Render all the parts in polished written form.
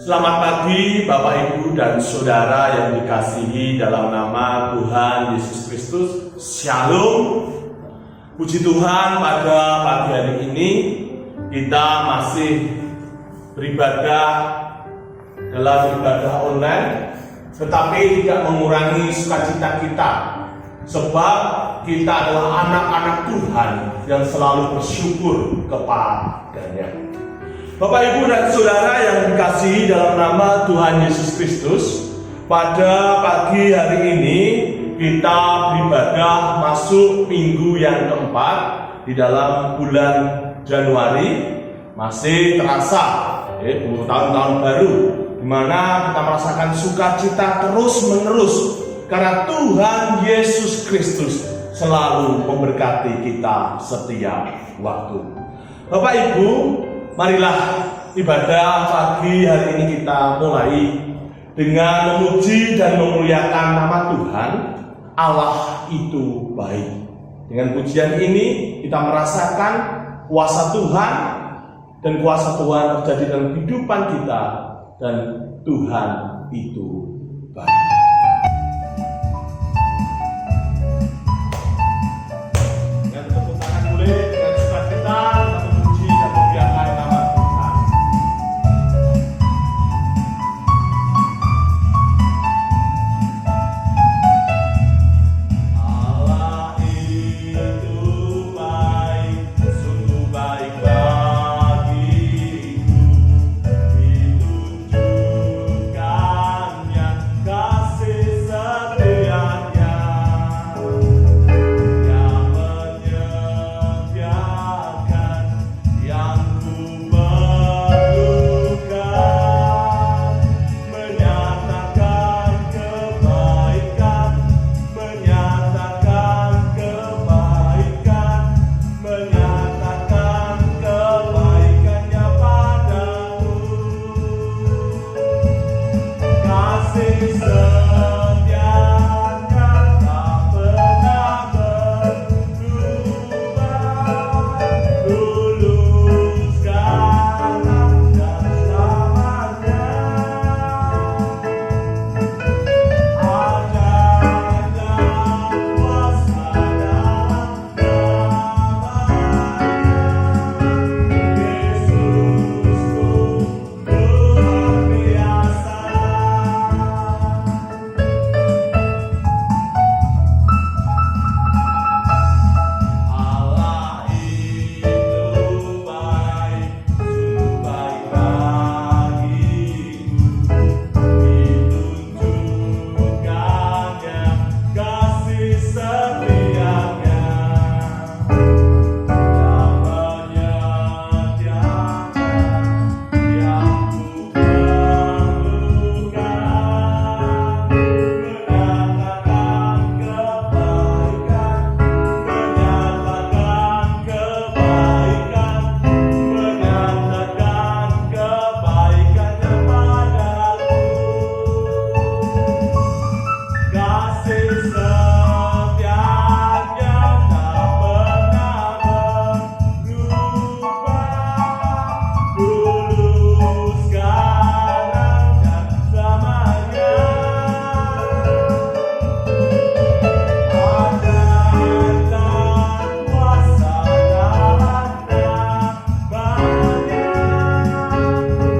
Selamat pagi Bapak Ibu dan Saudara yang dikasihi dalam nama Tuhan Yesus Kristus. Shalom. Puji Tuhan, pada pagi hari ini kita masih beribadah dalam ibadah online, tetapi tidak mengurangi sukacita kita, sebab kita adalah anak-anak Tuhan yang selalu bersyukur kepadanya. Bapak Ibu dan Saudara yang dikasihi dalam nama Tuhan Yesus Kristus, pada pagi hari ini kita beribadah masuk minggu yang keempat di dalam bulan Januari. Masih terasa tahun-tahun baru, di mana kita merasakan sukacita terus menerus karena Tuhan Yesus Kristus selalu memberkati kita setiap waktu. Bapak Ibu, marilah ibadah pagi hari ini kita mulai dengan memuji dan memuliakan nama Tuhan. Allah itu baik. Dengan pujian ini kita merasakan kuasa Tuhan, dan kuasa Tuhan terjadi dalam kehidupan kita, dan Tuhan itu baik. Dengan tepuk tangan boleh, dengan sukacita kita memuji dan memuliakan nama Tuhan. Allah itu baik, sungguh baik bagiku. Ditunjukkannya kasih setianya, yang menyediakan yang ku perlukan, menyatakan kebaikan, menyatakan kebaikan, menyatakan kebaikannya padaku. Kasih setianya tak pernah berubah, dulu, sekarang, dan selamanya. Ada kuasa dalam namanya. Yesusku luar biasa. Allah itu baik, sungguh baik bagiku. Ditunjukkannya kasih setianya, yang menyediakan yang ku perlukan, menyatakan kebaikan, menyatakan kebaikan, menyatakan kebaikannya padaku. Kasih setianya tak pernah berubah, dulu, sekarang, dan selamanya. Ada kuasa dalam namanya.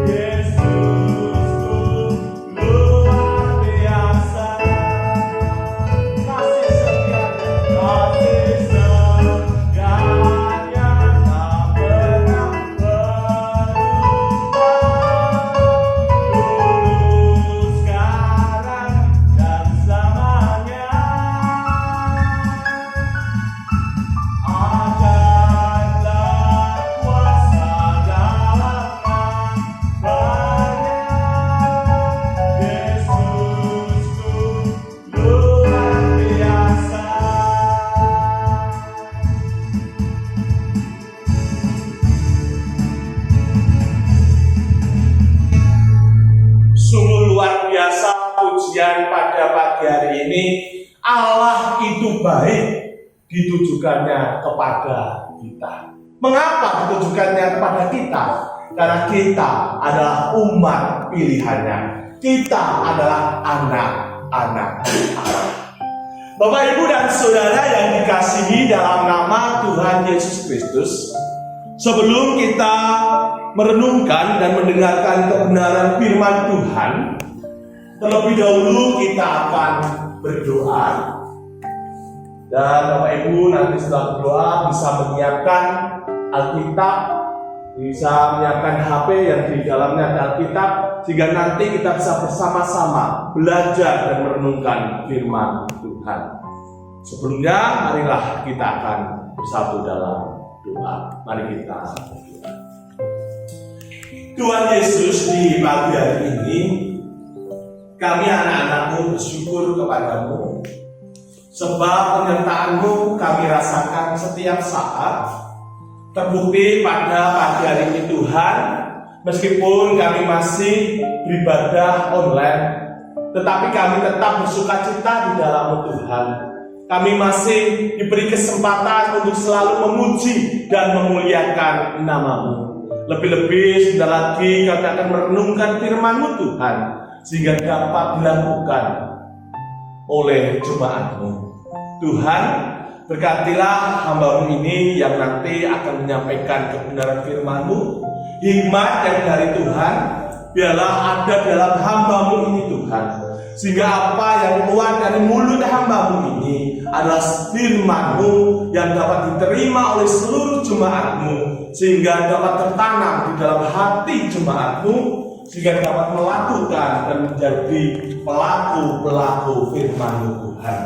Yesusku luar biasa. Kasih setianya tak pernah berubah, dulu, sekarang, dan selamanya. Adalah kuasa dalam namanya. Yesusku luar biasa. Sungguh luar biasa pujian pada pagi hari ini. Allah itu baik, ditujukannya kepada kita. Mengapa ditujukannya kepada kita? karena kita adalah umat pilihannya. Kita adalah anak-anak Allah. Bapak, Ibu, dan Saudara yang dikasihi dalam nama Tuhan Yesus Kristus, sebelum kita merenungkan dan mendengarkan kebenaran firman Tuhan, terlebih dahulu kita akan berdoa. Dan Bapak Ibu nanti setelah berdoa bisa menyiapkan Alkitab, bisa menyiapkan HP yang di dalamnya ada Alkitab, sehingga nanti kita bisa bersama-sama belajar dan merenungkan firman Tuhan. Sebelumnya, marilah kita akan bersatu dalam doa. Mari kita berdoa. Tuhan Yesus, di pagi hari ini kami anak-anak-Mu bersyukur kepadamu, sebab penyertaan-Mu kami rasakan setiap saat. Terbukti pada pagi hari ini Tuhan, meskipun kami masih beribadah online, tetapi kami tetap bersukacita di dalam Tuhan. Kami masih diberi kesempatan untuk selalu memuji dan memuliakan nama-Mu. Lebih-lebih sebentar lagi kami akan merenungkan firman-Mu Tuhan, sehingga dapat dilakukan oleh jemaat-Mu. Tuhan, berkatilah hamba-Mu ini yang nanti akan menyampaikan kebenaran firman-Mu. Hikmat yang dari Tuhan biarlah ada dalam hamba-Mu ini Tuhan, sehingga apa yang keluar dari mulut hamba-Mu ini adalah firman-Mu yang dapat diterima oleh seluruh jemaat-Mu, sehingga dapat tertanam di dalam hati jemaat-Mu, sehingga dapat melakukan dan menjadi pelaku-pelaku firman-Mu Tuhan.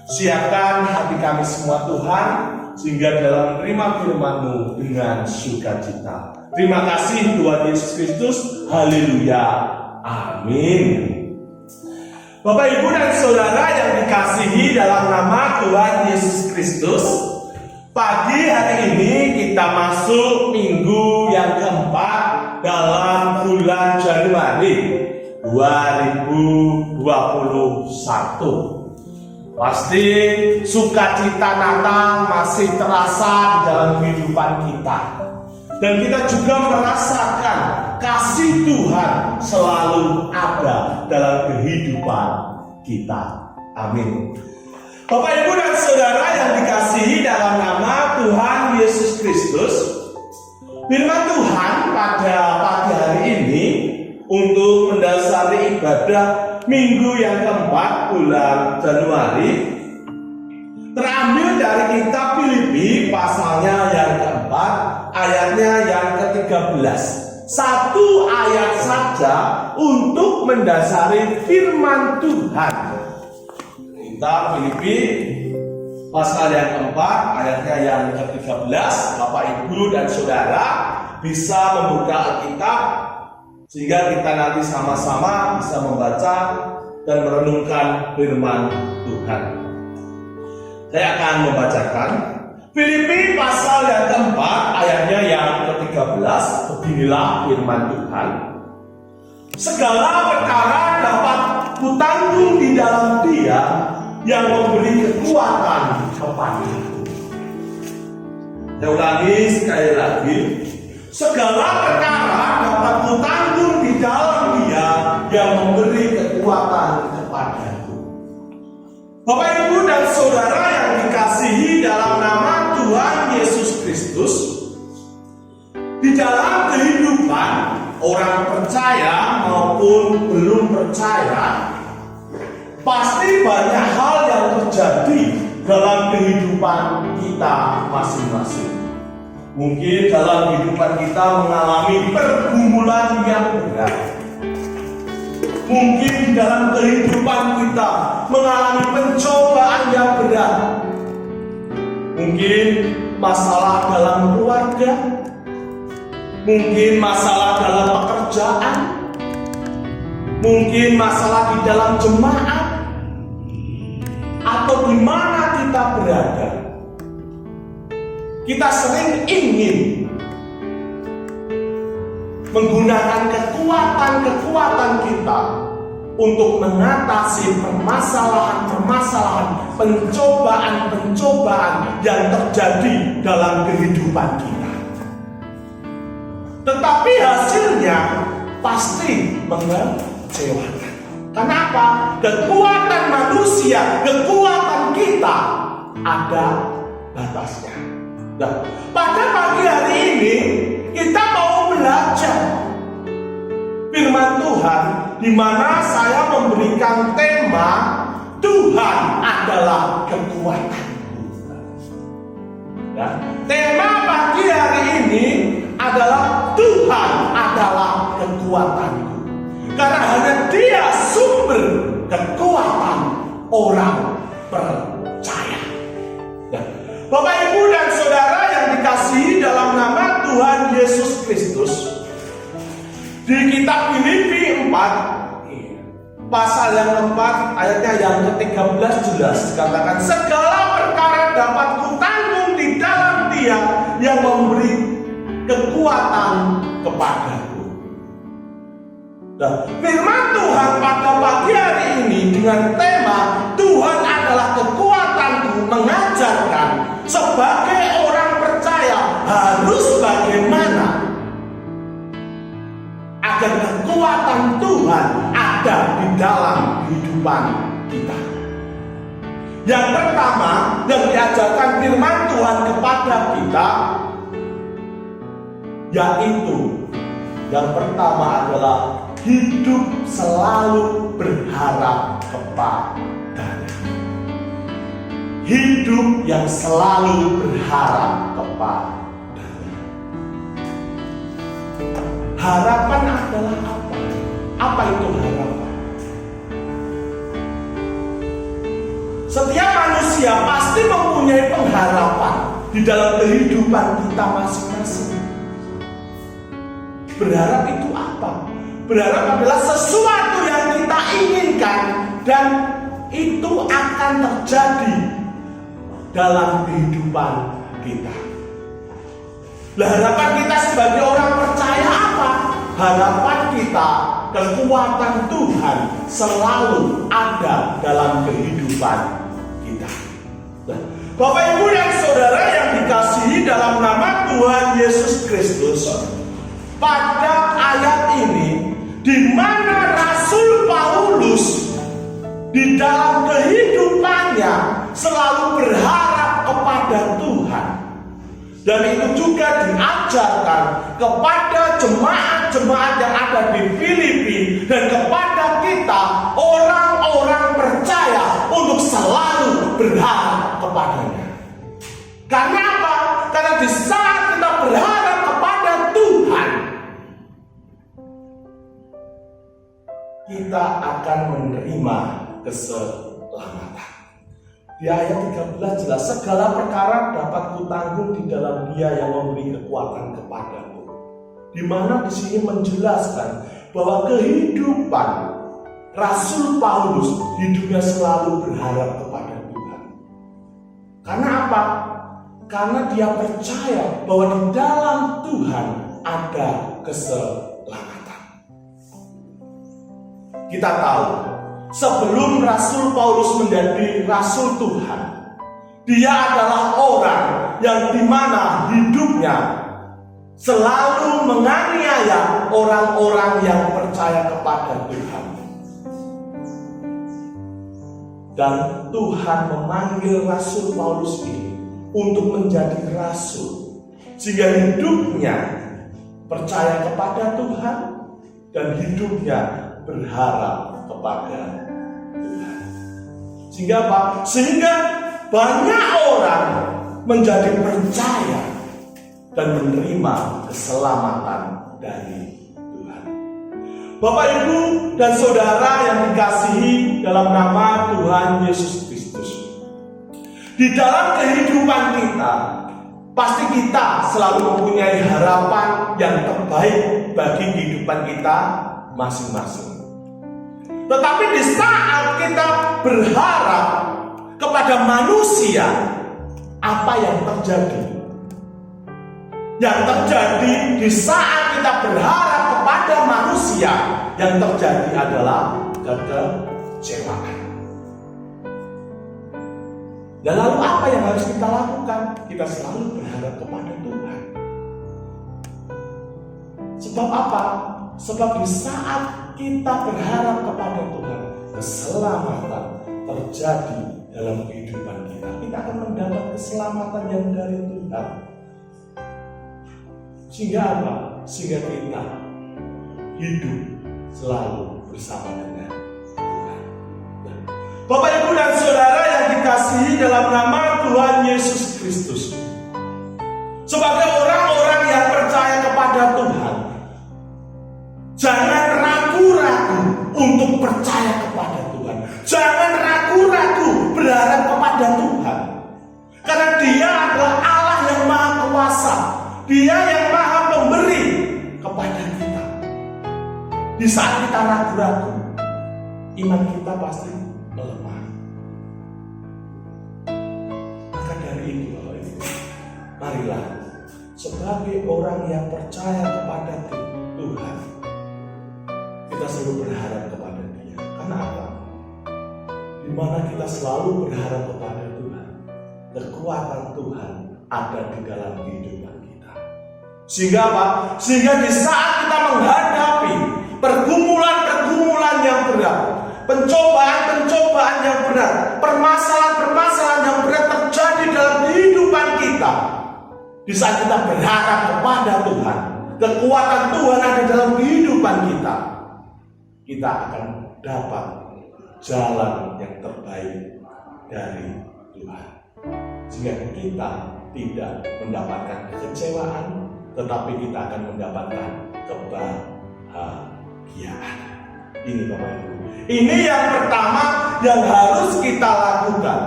Siapkan hati kami semua Tuhan, sehingga dalam menerima firman-Mu dengan sukacita. Terima kasih Tuhan Yesus Kristus. Haleluya. Amin. Bapak, Ibu, dan Saudara yang dikasihi dalam nama Tuhan Yesus Kristus, pagi hari ini kita masuk minggu yang keempat dalam bulan Januari 2021. Pasti sukacita Natal masih terasa di dalam kehidupan kita. Dan kita juga merasakan kasih Tuhan selalu ada dalam kehidupan kita. Amin. Bapak, Ibu, dan Saudara yang dikasihi dalam nama Tuhan Yesus Kristus, firman Tuhan pada pagi hari ini untuk mendasari ibadah minggu yang keempat bulan Januari terambil dari kitab Filipi pasalnya yang keempat, ayatnya yang ke-13. Satu ayat saja untuk mendasari firman Tuhan. Kitab Filipi pasal yang keempat, ayatnya yang ke-13. Bapak, Ibu, dan Saudara bisa membuka Alkitab, sehingga kita nanti sama-sama bisa membaca dan merenungkan firman Tuhan. Saya akan membacakan Filipi pasal yang keempat, ayatnya yang ke-13. Beginilah firman Tuhan. Segala perkara dapat kutanggung di dalam Dia yang memberi kekuatan kepadaku. Saya ulangi sekali lagi. Segala perkara dapat kutanggung di dalam Dia yang memberi kekuatan kepadaku. Bapak, Ibu, dan Saudara yang dikasihi dalam nama Tuhan Yesus Kristus, di dalam kehidupan orang percaya maupun belum percaya, pasti banyak hal yang terjadi dalam kehidupan kita masing-masing. Mungkin dalam kehidupan kita mengalami pergumulan yang berat. Mungkin dalam kehidupan kita mengalami pencobaan yang berat. Mungkin masalah dalam keluarga, mungkin masalah dalam pekerjaan, mungkin masalah di dalam jemaat, atau di mana kita berada. Kita sering ingin menggunakan kekuatan-kekuatan kita untuk mengatasi permasalahan-permasalahan, pencobaan-pencobaan yang terjadi dalam kehidupan kita. tetapi hasilnya pasti mengecewakan. Kenapa? Kekuatan manusia, kekuatan kita ada batasnya. Nah, pada pagi hari ini kita mau belajar firman Tuhan, di mana saya memberikan tema Tuhan adalah kekuatanku. Nah, tema pagi hari ini adalah Tuhan adalah kekuatanku. Karena hanya Dia sumber kekuatan orang percaya. Nah, Bapak, Ibu, dan Saudara yang dikasihi dalam nama Tuhan Yesus Kristus, di kitab Filipi 4 pasal yang keempat ayatnya yang ke-13 jelas dikatakan, segala perkara dapat kutanggung di dalam Dia yang memberi kekuatan kepadaku. Nah, firman Tuhan pada pagi hari ini dengan tema Tuhan adalah kekuatanku mengajarkan sebagai orang percaya harus bagaimana agar kekuatan Tuhan ada di dalam kehidupan kita. Yang pertama yang diajarkan firman Tuhan kepada kita, yaitu yang pertama adalah hidup selalu berharap kepadanya. Hidup yang selalu berharap kepadanya. Harapan adalah apa? Apa itu harapan? Setiap manusia pasti mempunyai pengharapan di dalam kehidupan kita masing-masing. Berharap itu apa? Berharap adalah sesuatu yang kita inginkan dan itu akan terjadi dalam kehidupan kita. Harapan kita sebagai orang percaya apa? Harapan kita, kekuatan Tuhan selalu ada dalam kehidupan kita. Bapak, Ibu, dan Saudara yang dikasihi dalam nama Tuhan Yesus Kristus, pada ayat ini di mana Rasul Paulus di dalam kehidupannya selalu berharap kepada Tuhan, dan itu juga diajarkan kepada jemaat-jemaat yang ada di Filipi dan kepada kita orang-orang percaya untuk selalu berharap kepadanya. Karena apa? Karena di saat kita berharap kepada Tuhan, kita akan menerima keselamatan. Di ayat 13 jelas, segala perkara dapat kutanggung di dalam Dia yang memberi kekuatan kepadaku. Di mana di sini menjelaskan bahwa kehidupan Rasul Paulus hidupnya selalu berharap kepada Tuhan. Karena apa? Karena dia percaya bahwa di dalam Tuhan ada keselamatan. Kita tahu, sebelum Rasul Paulus menjadi Rasul Tuhan, dia adalah orang yang dimana hidupnya selalu menganiaya orang-orang yang percaya kepada Tuhan. Dan Tuhan memanggil Rasul Paulus ini untuk menjadi rasul, sehingga hidupnya percaya kepada Tuhan dan hidupnya berharap kepada Tuhan. Sehingga apa? Sehingga banyak orang menjadi percaya dan menerima keselamatan dari Tuhan. Bapak, Ibu, dan Saudara yang dikasihi dalam nama Tuhan Yesus Kristus, di dalam kehidupan kita pasti kita selalu mempunyai harapan yang terbaik bagi kehidupan kita masing-masing. Tetapi di saat kita berharap kepada manusia, apa yang terjadi? Yang terjadi di saat kita berharap kepada manusia, yang terjadi adalah kekecewaan. Dan lalu apa yang harus kita lakukan? Kita selalu berharap kepada Tuhan. Sebab apa? Sebab di saat kita berharap kepada Tuhan, keselamatan terjadi dalam kehidupan kita. Kita akan mendapat keselamatan yang dari Tuhan. Sehingga apa? Sehingga kita hidup selalu bersama dengan Tuhan. Bapak, Ibu, dan Saudara yang dikasihi dalam nama Tuhan Yesus Kristus, sebagai orang-orang yang percaya kepada Tuhan, jangan ragu-ragu untuk percaya kepada Tuhan. Jangan ragu-ragu berharap kepada Tuhan. Karena Dia adalah Allah yang Maha Kuasa. Dia yang Maha Pemberi kepada kita. Di saat kita ragu-ragu, iman kita pasti melemah. Maka dari itu, Bapak Ibu, marilah sebagai orang yang percaya kepada Tuhan, kita selalu berharap kepada Dia. Karena apa? Di mana kita selalu berharap kepada Tuhan, kekuatan Tuhan ada di dalam kehidupan kita. Sehingga apa? Sehingga di saat kita menghadapi pergumulan-pergumulan yang berat, pencobaan-pencobaan yang berat, permasalahan-permasalahan yang berat terjadi dalam kehidupan kita, di saat kita berharap kepada Tuhan, kekuatan Tuhan ada dalam kehidupan kita, kita akan dapat jalan yang terbaik dari Tuhan. Sehingga kita tidak mendapatkan kekecewaan, tetapi kita akan mendapatkan kebahagiaan. Ini Bapak Ibu, ini yang pertama yang harus kita lakukan,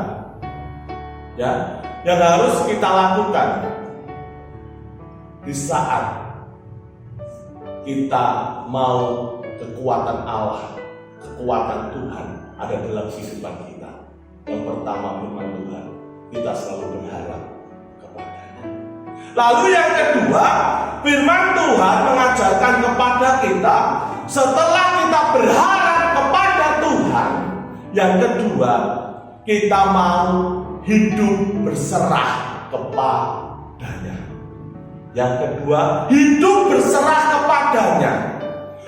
ya, yang harus kita lakukan di saat kita mau kekuatan Allah, kekuatan Tuhan ada dalam kehidupan kita. Yang pertama, firman Tuhan, kita selalu berharap kepadanya. Lalu yang kedua, firman Tuhan mengajarkan kepada kita, setelah kita berharap kepada Tuhan, yang kedua, kita mau hidup berserah kepadanya. Yang kedua, hidup berserah kepadanya.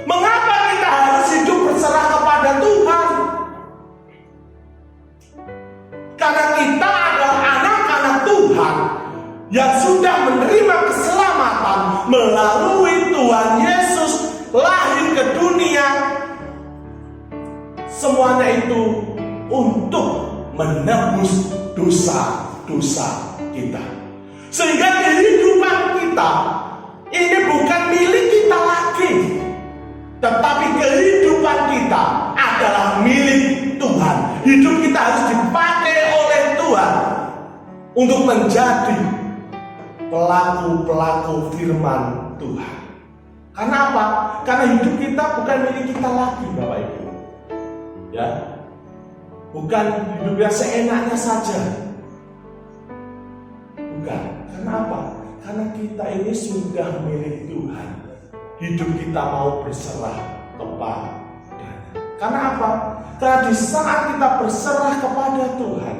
Mengapa kita harus hidup berserah kepada Tuhan? Karena kita adalah anak-anak Tuhan yang sudah menerima keselamatan melalui Tuhan Yesus lahir ke dunia. Semuanya itu untuk menebus dosa-dosa kita. Sehingga kehidupan kita ini bukan milik kita lagi, tetapi kehidupan kita adalah milik Tuhan. Hidup kita harus dipakai oleh Tuhan untuk menjadi pelaku-pelaku firman Tuhan. Karena apa? Karena hidup kita bukan milik kita lagi, Bapak Ibu. Ya, bukan hidup yang seenaknya saja. Bukan. Karena apa? Karena kita ini sudah milik Tuhan. Hidup kita mau berserah kepadanya. Karena apa? Karena di saat kita berserah kepada Tuhan,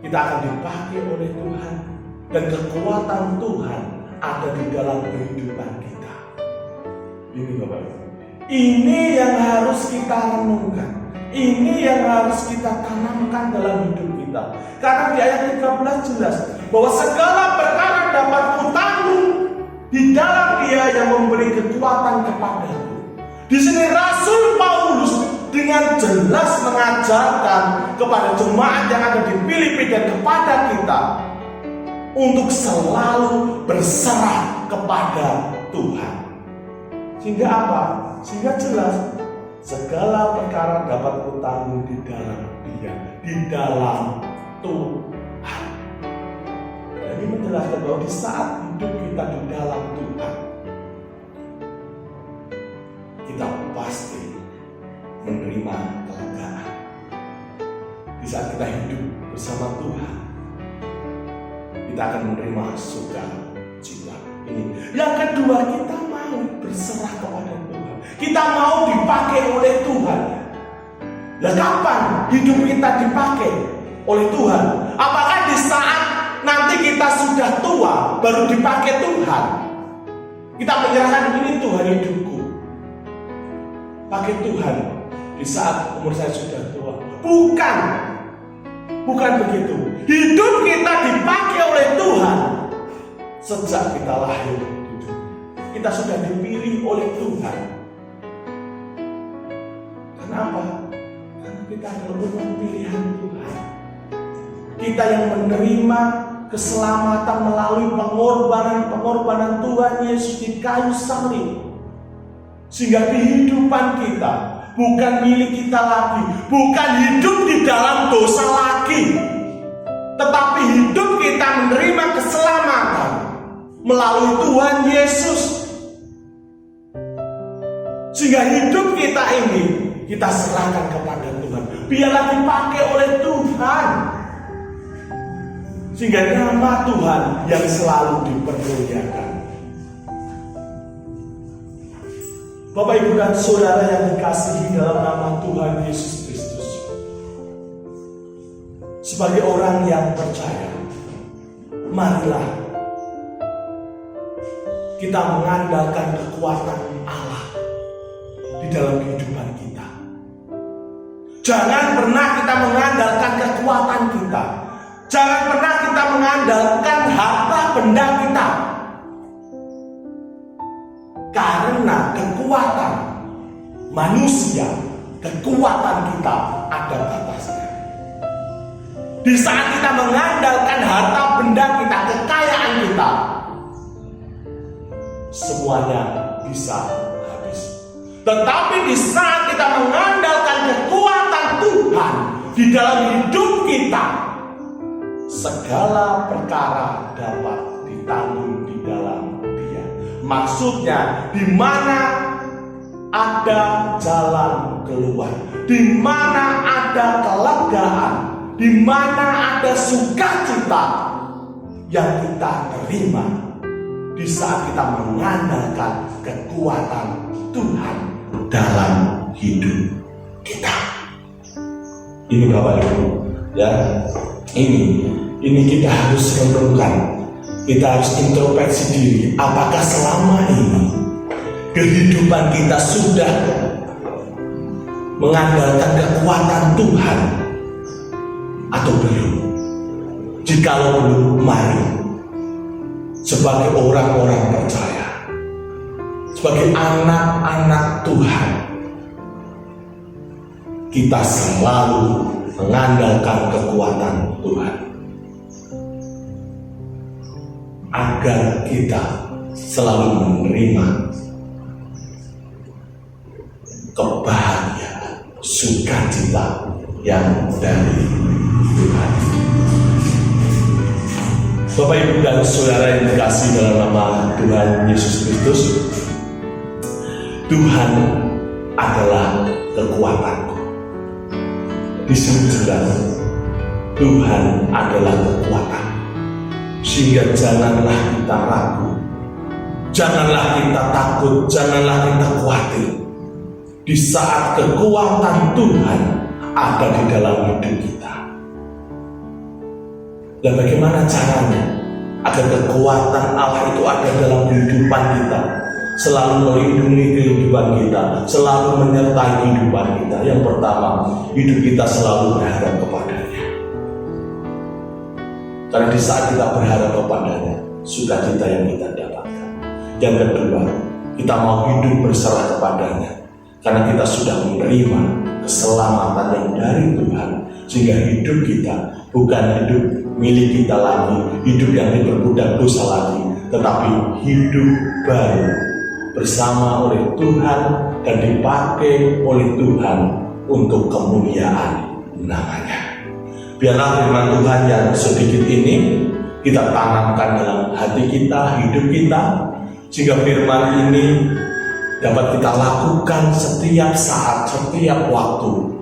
kita akan dipakai oleh Tuhan, dan kekuatan Tuhan ada di dalam kehidupan kita. Ini Bapak Ibu, ini yang harus kita renungkan. Ini yang harus kita tanamkan dalam hidup kita. Karena di ayat 13 jelas bahwa segala perkara dapat kutanggung di dalam Dia yang memberi kekuatan kepadaku. Di sini Rasul Paulus dengan jelas mengajarkan kepada jemaat yang ada di Filipi dan kepada kita untuk selalu berserah kepada Tuhan. Sehingga apa? Sehingga jelas segala perkara dapat kutanggung di dalam Dia, di dalam Tuhan. Jadi menjelaskan bahwa di saat hidup kita di dalam Tuhan, kita pasti menerima kelegaan. Di saat kita hidup bersama Tuhan, kita akan menerima sukacita. Ini. Yang kedua, kita mau berserah kepada Tuhan. Kita mau dipakai oleh Tuhan. Nah, kapan hidup kita dipakai oleh Tuhan? Apakah di saat nanti kita sudah tua baru dipakai Tuhan? Kita menyerahkan, ini Tuhan hidupku. Pakai Tuhan di saat umur saya sudah tua. Bukan begitu. Hidup kita dipakai oleh Tuhan sejak kita lahir di dunia. Kita sudah dipilih oleh Tuhan. Kenapa? Karena kita adalah umat pilihan Tuhan. Kita yang menerima keselamatan melalui pengorbanan Tuhan Yesus di kayu salib. Sehingga kehidupan kita bukan milik kita lagi, bukan hidup di dalam dosa lagi, tetapi hidup kita menerima keselamatan melalui Tuhan Yesus. Sehingga hidup kita ini kita serahkan kepada Tuhan. Biarlah dipakai oleh Tuhan. Sehingga nama Tuhan yang selalu dipermuliakan. Bapak, Ibu, dan Saudara yang dikasihi dalam nama Tuhan Yesus Kristus. Sebagai orang yang percaya, marilah kita mengandalkan kekuatan Allah di dalam kehidupan kita. Jangan pernah kita mengandalkan kekuatan kita. Jangan pernah kita mengandalkan harta benda kita. Karena kekuatan manusia, kekuatan kita ada batasnya. Di saat kita mengandalkan harta benda kita, kekayaan kita, semuanya bisa habis. Tetapi di saat kita mengandalkan kekuatan Tuhan di dalam hidup kita, segala perkara dapat ditanggung di dalam Dia. Maksudnya, di mana ada jalan keluar, di mana ada kelegaan, di mana ada sukacita yang kita terima di saat kita mengandalkan kekuatan Tuhan dalam hidup kita. Ini Bapak Ibu, ya, ini kita harus renungkan. Kita harus introspeksi diri. Apakah selama ini kehidupan kita sudah mengandalkan kekuatan Tuhan atau belum? Jikalau belum, mari sebagai orang-orang percaya, sebagai anak-anak Tuhan, kita selalu mengandalkan kekuatan Tuhan agar kita selalu menerima kebahagiaan, sukacita yang dari Tuhan. Bapak, Ibu, dan Saudara yang dikasihi dalam nama Tuhan Yesus Kristus, Tuhan adalah kekuatanku. Di sini jelas Tuhan adalah kekuatan. Sehingga janganlah kita ragu, janganlah kita takut, janganlah kita khawatir. Di saat kekuatan Tuhan ada di dalam hidup kita. Dan bagaimana caranya agar kekuatan Allah itu ada dalam kehidupan kita, selalu melindungi kehidupan kita, selalu menyertai kehidupan kita? Yang pertama, hidup kita selalu berharap kepadanya. Karena di saat kita berharap kepadanya, sukacita yang kita dapatkan. Yang kedua, kita mau hidup berserah kepadanya, karena kita sudah menerima keselamatan yang dari Tuhan. Sehingga hidup kita bukan hidup milik kita lagi, hidup yang diperbudak dosa lagi, tetapi hidup baru bersama oleh Tuhan dan dipakai oleh Tuhan untuk kemuliaan namanya. Biarlah firman Tuhan yang sedikit ini kita tanamkan dalam hati kita, hidup kita, sehingga firman ini dapat kita lakukan setiap saat, setiap waktu,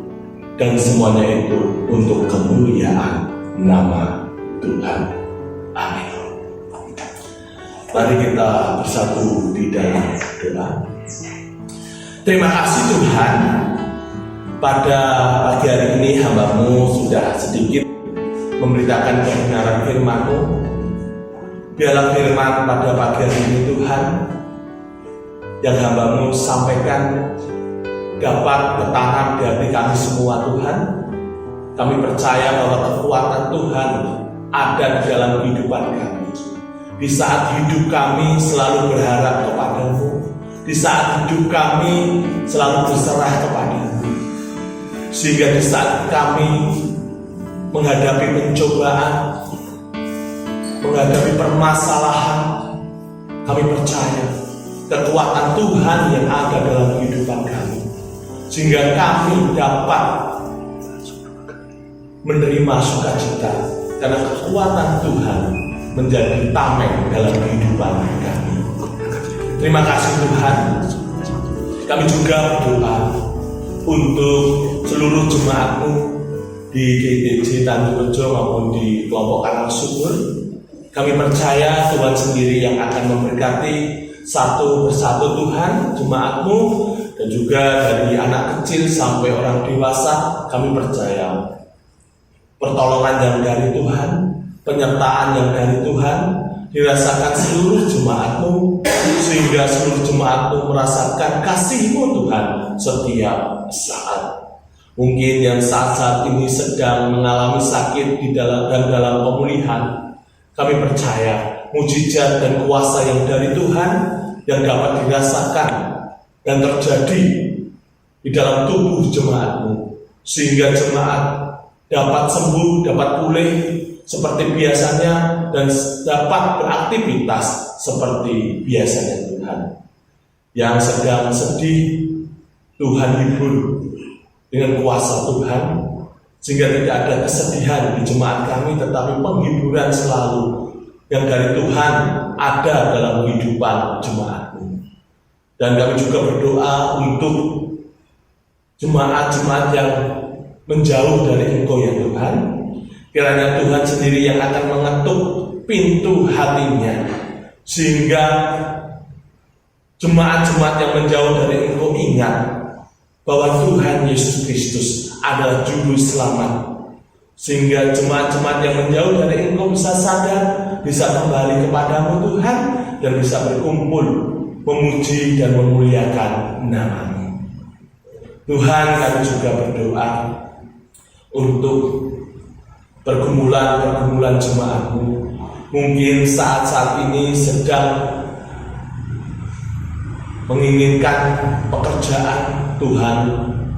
dan semuanya itu untuk kemuliaan nama Tuhan. Amin. Mari kita bersatu di dalam doa. Terima kasih Tuhan, pada pagi hari ini hamba-Mu sudah sedikit memberitakan kebenaran firman-Mu. Biarlah firman pada pagi hari ini Tuhan yang hamba-Mu sampaikan dapat bertanam di hati kami semua Tuhan. Kami percaya bahwa kekuatan Tuhan ada di dalam kehidupan kami. Di saat hidup kami selalu berharap kepada-Mu, di saat hidup kami selalu berserah kepada-Mu, sehingga di saat kami menghadapi pencobaan, menghadapi permasalahan, kami percaya kekuatan Tuhan yang ada dalam kehidupan kami, sehingga kami dapat menerima sukacita karena kekuatan Tuhan menjadi tameng dalam kehidupan kami. Terima kasih Tuhan. Kami juga berdoa untuk seluruh jemaat-Mu di GTJ Tanjung maupun di kelompok Karang Subur. Kami percaya Tuhan sendiri yang akan memberkati satu persatu Tuhan, jemaat-Mu, dan juga dari anak kecil sampai orang dewasa. Kami percaya pertolongan yang dari Tuhan, penyertaan yang dari Tuhan dirasakan seluruh jemaat-Mu, sehingga seluruh jemaat-Mu merasakan kasih-Mu Tuhan setiap saat. Mungkin yang saat-saat ini sedang mengalami sakit di dalam pemulihan, kami percaya mujizat dan kuasa yang dari Tuhan yang dapat dirasakan dan terjadi di dalam tubuh jemaat-Mu, sehingga jemaat dapat sembuh, dapat pulih seperti biasanya, dan dapat beraktivitas seperti biasanya Tuhan. Yang sedang sedih, Tuhan hibur dengan kuasa Tuhan, sehingga tidak ada kesedihan di jemaat kami, tetapi penghiburan selalu yang dari Tuhan ada dalam kehidupan jemaat-Mu. Dan kami juga berdoa untuk jemaat-jemaat yang menjauh dari Engkau ya Tuhan. Kiranya Tuhan sendiri yang akan mengetuk pintu hatinya, sehingga jemaat-jemaat yang menjauh dari Engkau ingat bahwa Tuhan Yesus Kristus adalah juru selamat, sehingga jemaat-jemaat yang menjauh dari Engkau bisa sadar, bisa kembali kepadamu Tuhan, dan bisa berkumpul memuji dan memuliakan nama-Mu. Tuhan, kami juga berdoa untuk pergumulan jemaat-Mu. Mungkin saat-saat ini sedang menginginkan pekerjaan, Tuhan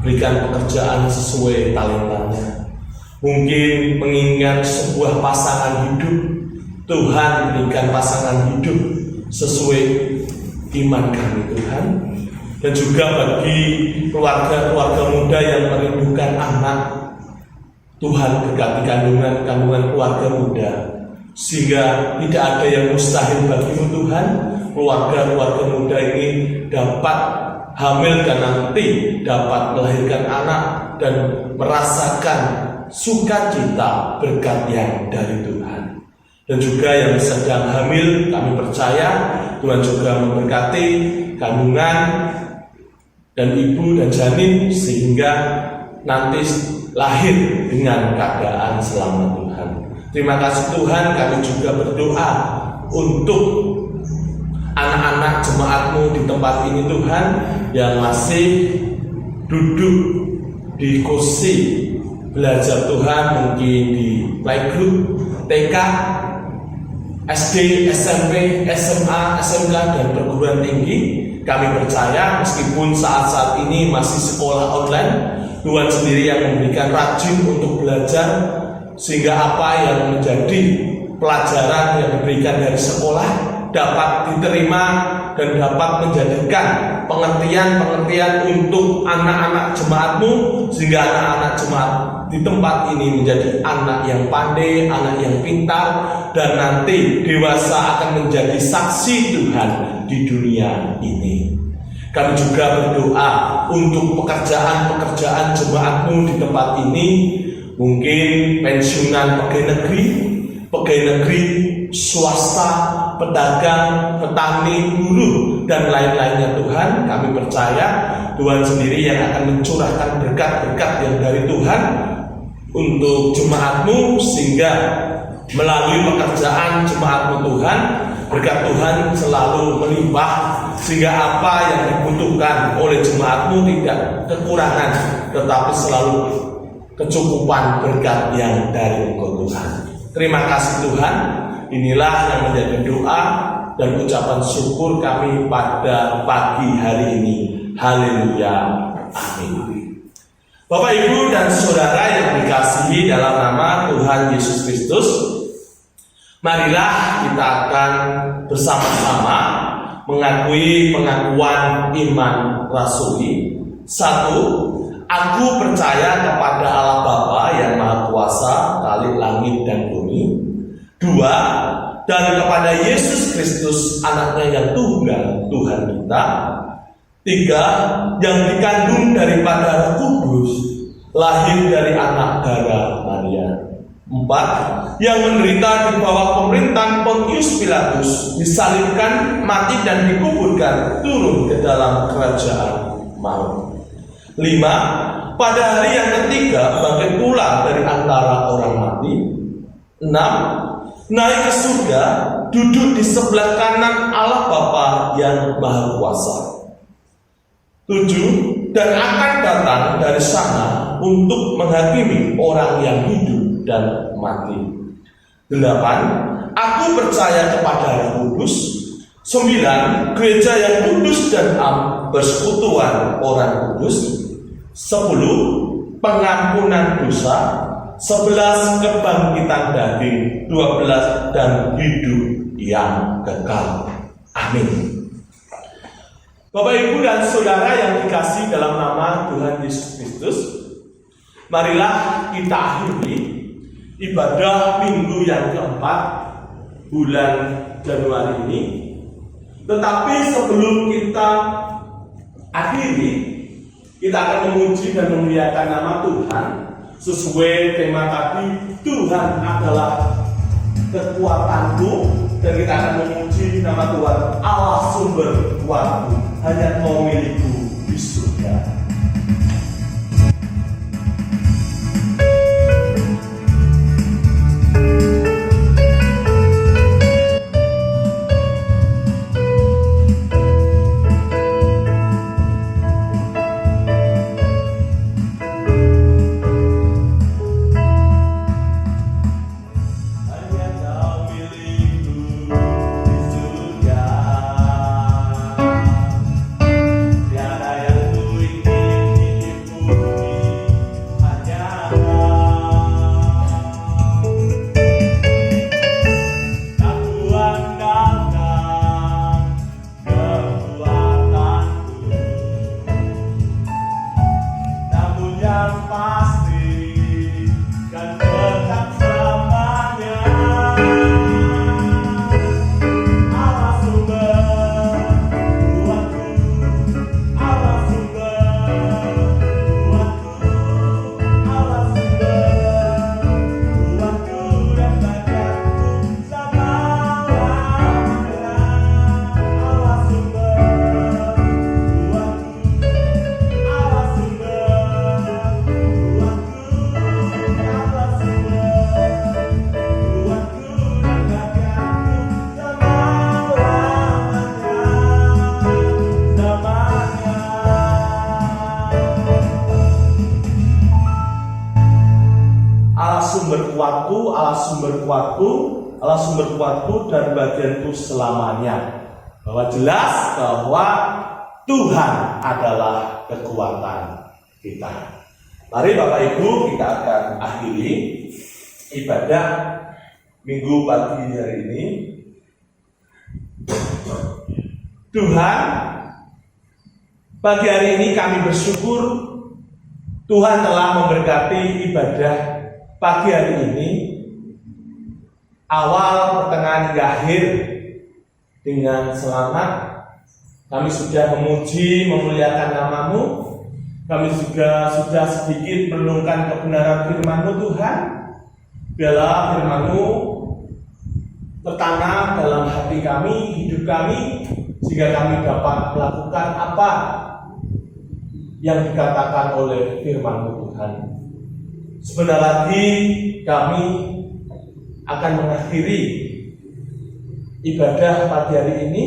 berikan pekerjaan sesuai talentanya. Mungkin menginginkan sebuah pasangan hidup, Tuhan berikan pasangan hidup sesuai iman kami Tuhan. Dan juga bagi keluarga-keluarga muda yang merindukan anak, Tuhan berkati kandungan keluarga muda, sehingga tidak ada yang mustahil bagi-Mu Tuhan. Keluarga-keluarga muda ini dapat hamil dan nanti dapat melahirkan anak dan merasakan sukacita berkat yang dari Tuhan. Dan juga yang sedang hamil, kami percaya Tuhan juga memberkati kandungan dan ibu dan janin, sehingga nanti lahir dengan keadaan selamat Tuhan. Terima kasih Tuhan. Kami juga berdoa untuk anak-anak jemaat-Mu di tempat ini Tuhan, yang masih duduk di kursi belajar Tuhan, mungkin di playgroup, TK, SD, SMP, SMA, SMK, dan perguruan tinggi. Kami percaya meskipun saat-saat ini masih sekolah online, Tuhan sendiri yang memberikan rajin untuk belajar, sehingga apa yang menjadi pelajaran yang diberikan dari sekolah dapat diterima dan dapat menjadikan pengertian-pengertian untuk anak-anak jemaat-Mu, sehingga anak-anak jemaat di tempat ini menjadi anak yang pandai, anak yang pintar, dan nanti dewasa akan menjadi saksi Tuhan di dunia ini. Kami juga berdoa untuk pekerjaan-pekerjaan jemaat-Mu di tempat ini, mungkin pensiunan pegawai negeri, swasta, pedagang, petani, buruh, dan lain-lainnya Tuhan. Kami percaya Tuhan sendiri yang akan mencurahkan berkat-berkat yang dari Tuhan untuk jemaat-Mu, sehingga melalui pekerjaan jemaat-Mu Tuhan Berkat Tuhan selalu melimpah, sehingga apa yang dibutuhkan oleh jemaatmu tidak kekurangan, tetapi selalu kecukupan berkat yang dari Engkau Tuhan. Terima kasih Tuhan. Inilah yang menjadi doa dan ucapan syukur kami pada pagi hari ini. Haleluya. Amin. Bapak, Ibu, dan Saudara yang dikasihi dalam nama Tuhan Yesus Kristus, marilah kita akan bersama-sama mengakui pengakuan iman rasuli. 1. Aku percaya kepada Allah Bapa yang Maha Kuasa, Khalik langit dan bumi. 2. Dan kepada Yesus Kristus, anaknya yang tunggal, Tuhan kita. 3. Yang dikandung daripada Roh Kudus, lahir dari anak darah Maria. 4. Yang menderita di bawah pemerintahan Pontius Pilatus, disalibkan, mati dan dikuburkan, turun ke dalam kerajaan maut. 5. Pada hari yang ketiga bangkit pula dari antara orang mati. 6. Naik ke surga, duduk di sebelah kanan Allah Bapa yang Maha Kuasa. 7. Dan akan datang dari sana untuk menghakimi orang yang hidup dan mati. 8. Aku percaya kepada Roh Kudus. 9. Gereja yang kudus dan bersekutuan orang kudus. 10. Pengampunan dosa. 11. Kebangkitan daging. 12. Dan hidup yang kekal. Amin. Bapak, Ibu, dan Saudara yang dikasihi dalam nama Tuhan Yesus Kristus, marilah kita akhiri ibadah minggu yang keempat bulan Januari ini. Tetapi sebelum kita akhiri, kita akan memuji dan memuliakan nama Tuhan sesuai tema tadi, Tuhan adalah kekuatanku, dan kita akan memuji nama Tuhan, Allah sumber kuatku, hanya Kau milikku di surga. Allah sumber kuatku dan bagianku selamanya. Bahwa jelas bahwa Tuhan adalah kekuatan kita. Mari Bapak Ibu, kita akan akhiri ibadah minggu pagi hari ini. Tuhan, pagi hari ini kami bersyukur Tuhan telah memberkati ibadah pagi hari ini, awal, pertengahan, hingga akhir dengan selamat. Kami sudah memuji, memuliakan nama-Mu. Kami juga sudah sedikit merenungkan kebenaran firman-Mu Tuhan. Biarlah firman-Mu tertanam dalam hati kami, hidup kami, sehingga kami dapat melakukan apa yang dikatakan oleh firman-Mu Tuhan. Sebentar lagi kami akan mengakhiri ibadah pagi hari ini.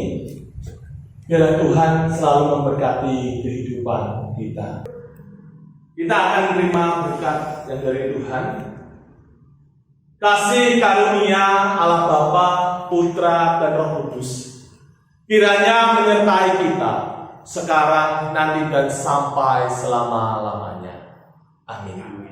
Biarlah Tuhan selalu memberkati kehidupan kita. Kita akan menerima berkat yang dari Tuhan. Kasih karunia Allah Bapa, Putra, dan Roh Kudus kiranya menyertai kita sekarang, nanti, dan sampai selama-lamanya. Amin.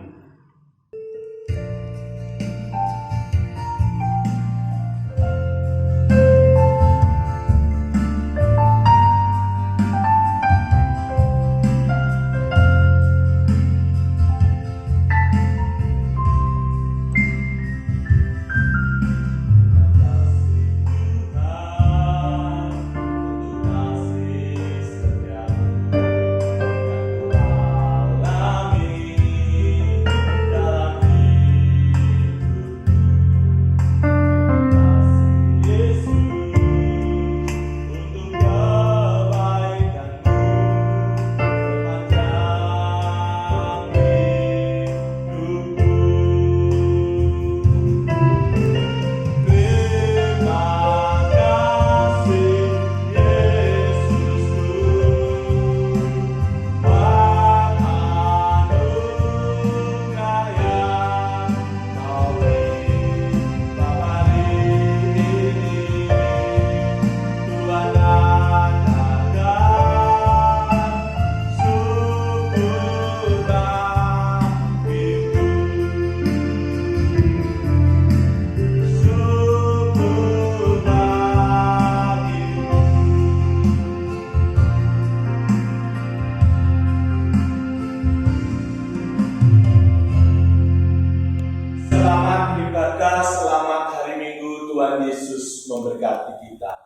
Selamat beribadah, selamat hari Minggu. Tuhan Yesus memberkati kita.